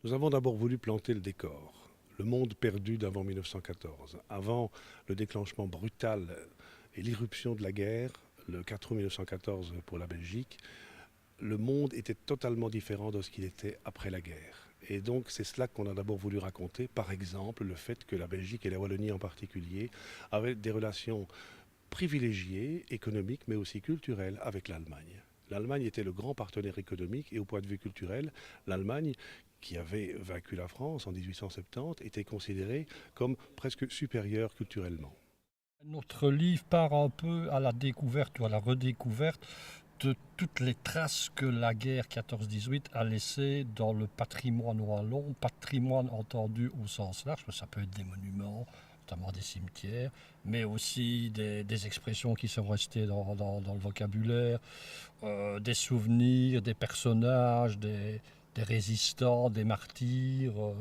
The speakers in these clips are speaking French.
Nous avons d'abord voulu planter le décor, le monde perdu d'avant 1914, avant le déclenchement brutal et l'irruption de la guerre, le 4 août 1914 pour la Belgique. Le monde était totalement différent de ce qu'il était après la guerre. Et donc c'est cela qu'on a d'abord voulu raconter, par exemple le fait que la Belgique et la Wallonie en particulier avaient des relations privilégiées, économiques mais aussi culturelles avec l'Allemagne. L'Allemagne était le grand partenaire économique et au point de vue culturel, l'Allemagne, qui avait vaincu la France en 1870, était considérée comme presque supérieure culturellement. Notre livre part un peu à la découverte ou à la redécouverte de toutes les traces que la guerre 14-18 a laissées dans le patrimoine wallon, patrimoine entendu au sens large, ça peut être des monuments, notamment des cimetières, mais aussi des expressions qui sont restées dans le vocabulaire, des souvenirs, des personnages, des résistants, des martyrs,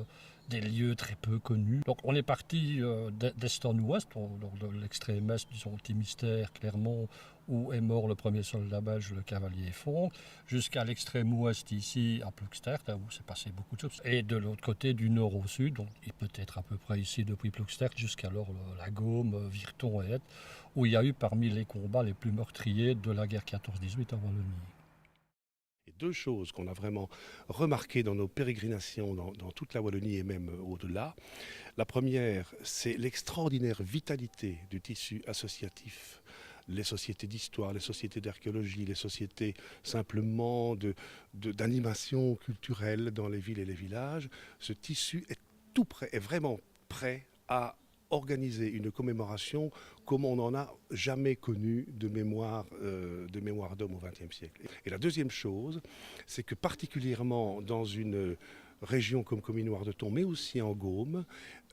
des lieux très peu connus. Donc on est parti d'est en ouest, donc de l'extrême est, disons, Timistère, Clermont, où est mort le premier soldat belge, le cavalier Fonck, jusqu'à l'extrême ouest ici, à Ploegstert, où s'est passé beaucoup de choses. Et de l'autre côté, du nord au sud, donc il peut être à peu près ici depuis Ploegstert, jusqu'alors la Gaume, Virton et Hette, où il y a eu parmi les combats les plus meurtriers de la guerre 14-18 en Wallonie. Et deux choses qu'on a vraiment remarquées dans nos pérégrinations dans toute la Wallonie et même au-delà. La première, c'est l'extraordinaire vitalité du tissu associatif. Les sociétés d'histoire, les sociétés d'archéologie, les sociétés simplement d'animation culturelle dans les villes et les villages. Ce tissu est tout prêt, est vraiment prêt à organiser une commémoration comme on n'en a jamais connu de mémoire d'homme au XXe siècle. Et la deuxième chose, c'est que particulièrement dans une région comme Comines-Noire-de-Ton, mais aussi en Gaume,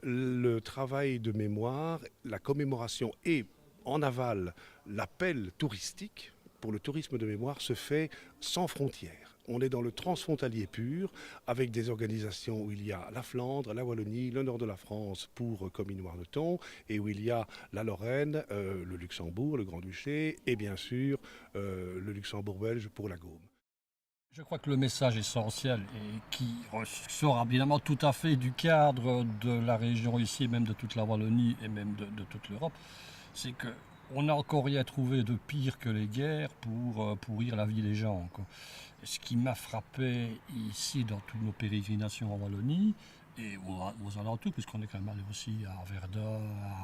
le travail de mémoire, la commémoration et en aval l'appel touristique pour le tourisme de mémoire se fait sans frontières. On est dans le transfrontalier pur, avec des organisations où il y a la Flandre, la Wallonie, le nord de la France pour Comines-Noire-de-Ton, et où il y a la Lorraine, le Luxembourg, le Grand-Duché, et bien sûr le Luxembourg belge pour la Gaume. Je crois que le message essentiel, et qui sort évidemment tout à fait du cadre de la région ici, même de toute la Wallonie et même de toute l'Europe, c'est que on n'a encore rien trouvé de pire que les guerres pour pourrir la vie des gens, quoi. Et ce qui m'a frappé ici dans toutes nos pérégrinations en Wallonie et aux alentours, puisqu'on est quand même allé aussi à Verdun,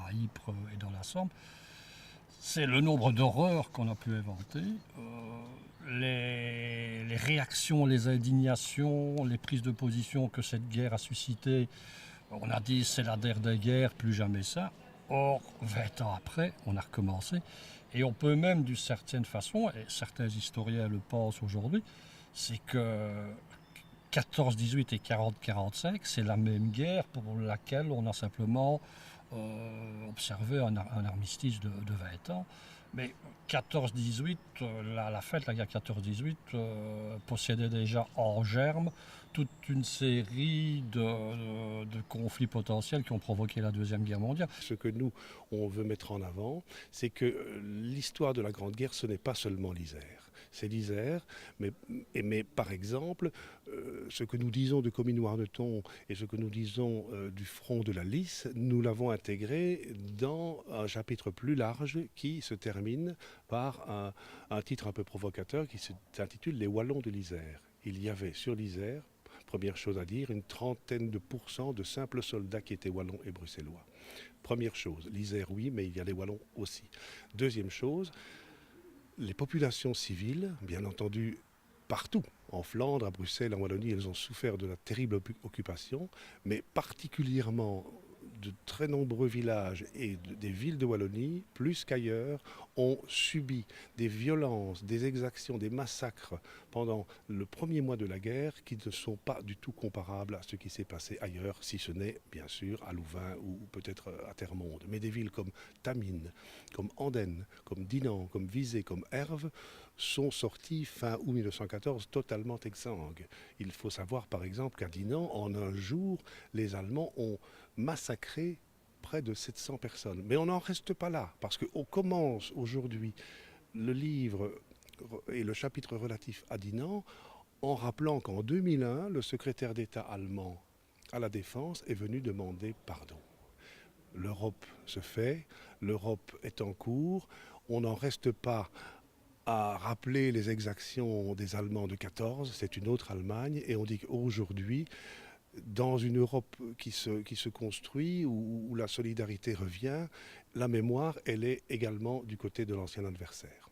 à Ypres et dans la Somme, c'est le nombre d'horreurs qu'on a pu inventer, les réactions, les indignations, les prises de position que cette guerre a suscité. On a dit c'est la dernière des guerres, plus jamais ça. Or, 20 ans après, on a recommencé. Et on peut même, d'une certaine façon, et certains historiens le pensent aujourd'hui, c'est que 14-18 et 40-45, c'est la même guerre pour laquelle on a simplement observé un armistice de 20 ans. Mais 14-18, la fête, la guerre 14-18, possédait déjà en germe toute une série de conflits potentiels qui ont provoqué la Deuxième Guerre mondiale. Ce que nous, on veut mettre en avant, c'est que l'histoire de la Grande Guerre, ce n'est pas seulement l'Isère. C'est l'Isère, mais par exemple, ce que nous disons de Comines-Noire-de-Ton et ce que nous disons du front de la Lys, nous l'avons intégré dans un chapitre plus large qui se termine par un titre un peu provocateur qui s'intitule Les Wallons de l'Isère. Il y avait sur l'Isère, première chose à dire, une trentaine de pourcents de simples soldats qui étaient wallons et bruxellois. Première chose, l'Isère oui, mais il y a les wallons aussi. Deuxième chose, les populations civiles, bien entendu, partout, en Flandre, à Bruxelles, en Wallonie, elles ont souffert de la terrible occupation, mais particulièrement de très nombreux villages et des villes de Wallonie, plus qu'ailleurs, ont subi des violences, des exactions, des massacres pendant le premier mois de la guerre qui ne sont pas du tout comparables à ce qui s'est passé ailleurs, si ce n'est bien sûr à Louvain ou peut-être à Termonde. Mais des villes comme Tamines, comme Andenne, comme Dinan, comme Visé, comme Herve sont sorties fin août 1914 totalement exsangues. Il faut savoir par exemple qu'à Dinan, en un jour, les Allemands ont massacré près de 700 personnes. Mais on n'en reste pas là, parce qu'on commence aujourd'hui le livre et le chapitre relatif à Dinan en rappelant qu'en 2001, le secrétaire d'État allemand à la Défense est venu demander pardon. L'Europe se fait, l'Europe est en cours, on n'en reste pas à rappeler les exactions des Allemands de 14, c'est une autre Allemagne, et on dit qu'aujourd'hui, dans une Europe qui se construit, où la solidarité revient, la mémoire, elle est également du côté de l'ancien adversaire.